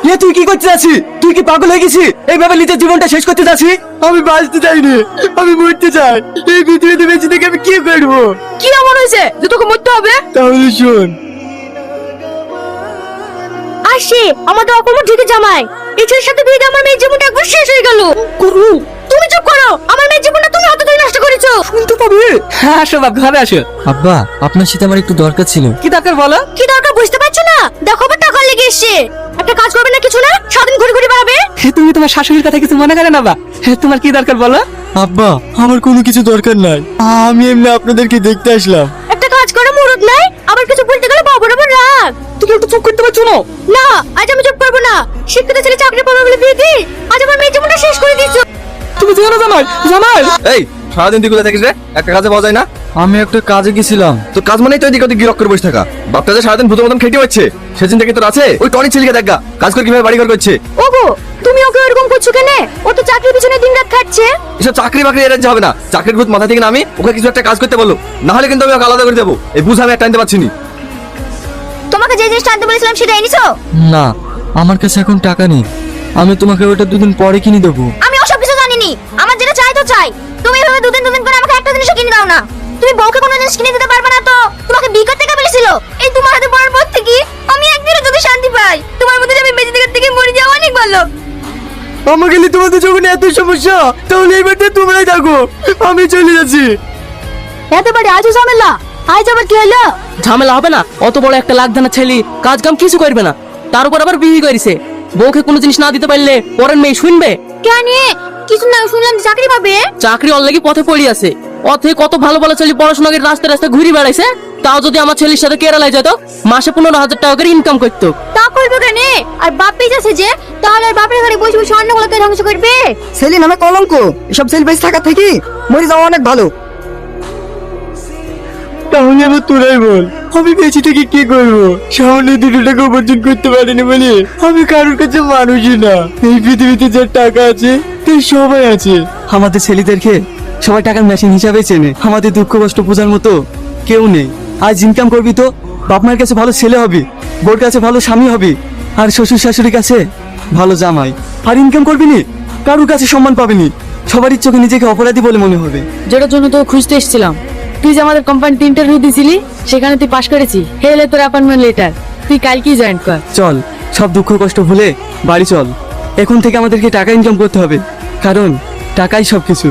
এ তুই কি করতে যাচ্ছিস? তুই কি পাগল হয়ে গেছিস? এইভাবে নিজের জীবনটা শেষ করতে যাচ্ছিস? আমি বাঁচতে চাইনি, আমি মরতে চাই। এই পৃথিবীতে বেঁচে থেকে আমি কি করবো? কি এমন হয়েছে যে তোকে মরতে হবে? তাহলে শোন, আসে আমাদের অপমান ঢুকে জামাই, এই ছেলের সাথে বিয়ে দিয়ে আমার মেয়ের জীবনটা একবার শেষ হয়ে গেল। করু, তুমি চুপ করো। আমার মেয়ের জীবনটা তুমি হাতে ধরে নষ্ট করেছো। শুনতে পাবি? হ্যাঁ আসো বাপ, ঘরে আসো। আব্বা, আপনার সাথে আমার একটু দরকার ছিল। কি দরকার বলো? কি দরকার বুঝতে পারছো না? দেখো আবার টাকা লেগে এসছে। একটা কাজ করবে না, কিছু না, সারাদিন ঘুরে ঘুরে বেড়াবে। তুমি তোমার শাশুড়ির কথা কিছু মনে করে না বা? তোমার কি দরকার বলো? আব্বা, আমার কোনো কিছু দরকার নাই, আমি এমনি আপনাদেরকে দেখতে আসলাম। একটা কাজ করে মুরুদ নাই, আবার কিছু বলতে গেলে বাবার আবার রাগ। তুমি একটু চুপ করতে পারছো না? না, আজ আমি চুপ করবো না। শিক্ষিত ছেলে চাকরি পাবে বলে বিয়ে দি, আজ আমার মেয়ের জীবনটা শেষ করে দিচ্ছ। তুমি জানো জামাই, জামাই এই সারাদিন তুই কোথায় থাকিস রে? একটা কাজে পাওয়া যায় না? আমি একটা কাজে গেছিলাম। তো কাজ মানেই তো এদিক ওদিক গিরক করে বসে থাকা। বাপটা যে সারাদিন ভূতের মতন খেটে হচ্ছে, সে চিন্তা কি তোর আছে? ওই টনি ছেলেকে দেখা কাজ করে কিভাবে বাড়ি ঘর করছে। ওগো, তুমি ওকে এরকম করছো কেন? ও তো চাকরির পিছনে দিন রাত খাটছে। এসব চাকরি বাকরি এর হবে না। চাকরির ভূত মাথা থেকে নামি ওকে কিছু একটা কাজ করতে বলো, না হলে কিন্তু আমি ওকে আলাদা করে দেবো। এই বুঝ আমি একটা আনতে পারছি না। তোমাকে যে জিনিসটা আনতে বলেছিলাম সেটা এনেছো? না, আমার কাছে এখন টাকা নেই, আমি তোমাকে ওটা দুদিন পরে কিনে দেবো। আমি ওসব কিছু জানিনি, আমার যেটা চাই তো চাই। তুমি এভাবে দুদিন দুদিন করে আমাকে একটা জিনিসও কিনে দাও না। তুমি বউকে কোনো জিনিস কিনে দিতে পারবে না তো তোমাকে বিয়ে করতে কে বলেছিল? এই তোমার হাতে পড়ার পর থেকে আমি একদিনও যদি শান্তি পাই, তোমার মধ্যে আমি বেঁচে থাকার থেকে মরে যাওয়া অনেক ভালো। আমাকে নিয়ে তোমাদের যখন এত সমস্যা, তাহলে এই বাড়িতে তোমরাই থাকো, আমি চলে যাচ্ছি। এতবারে আজও ঝামেলা, আজ আবার কি হলো? ঝামেলা হবে না? অত বড় একটা লাখদানা ছেলে কাজ কাম কিছু করবে না, তার উপর আবার বিয়ে করেছে। বউকে কোনো জিনিস না দিতে পারলে পরের মেয়ে শুনবে? কেন কিছু না শুনলাম যে চাকরি পাবে। চাকরি অলরেডি পথে পড়ে আছে। পথে কত ভালো ভালো ছেলে পড়াশোনা করে রাস্তায় রাস্তায় ঘুরে বেড়াইছে। তাও যদি আমার ছেলের সাথে কেরালায় যেত, মাসে 15,000 টাকা করে ইনকাম করতো। তা করবে কেন? আর বাপ পেয়েছে যে, তাহলে আর বাপের ঘরে বসে বসে অন্যগুলোকে ধ্বংস করবে। ছেলে নামে কলঙ্ক, এসব ছেলে বেঁচে থাকা থেকে মরে যাওয়া অনেক ভালো। তাহলে এবার তোরাই বল, আমি বেঁচে থেকে কি করবো? সামনে 2 টাকা উপার্জন করতে পারিনি বলে আমি কারোর কাছে মানুষই না। এই পৃথিবীতে যার টাকা আছে তার সবাই আছে। আমাদের ছেলেদেরকে সবাই টাকার মেশিন হিসাবে চেনে, আমাদের দুঃখ কষ্ট বোঝার মতো কেউ নেই। আজ ইনকাম করবি তো বাপ মায়ের কাছে ভালো ছেলে হবি, বোর কাছে ভালো স্বামী হবি, আর শ্বশুর শাশুড়ির কাছে ভালো জামাই। আর ইনকাম করবি নি, কারোর কাছে সম্মান পাবিনি, সবারই চোখে নিজেকে অপরাধী বলে মনে হবে। যেটার জন্য তো খুঁজতে এসেছিলাম, তুই যে আমাদের কোম্পানিতে ইন্টারভিউ দিছিলি, সেখানে তুই পাশ করেছি। হেলে তোর অ্যাপয়েন্টমেন্ট লেটার, তুই কালকেই জয়েন কর। চল, সব দুঃখ কষ্ট ভুলে বাড়ি চল। এখন থেকে আমাদেরকে টাকা ইনকাম করতে হবে, কারণ টাকাই সবকিছু।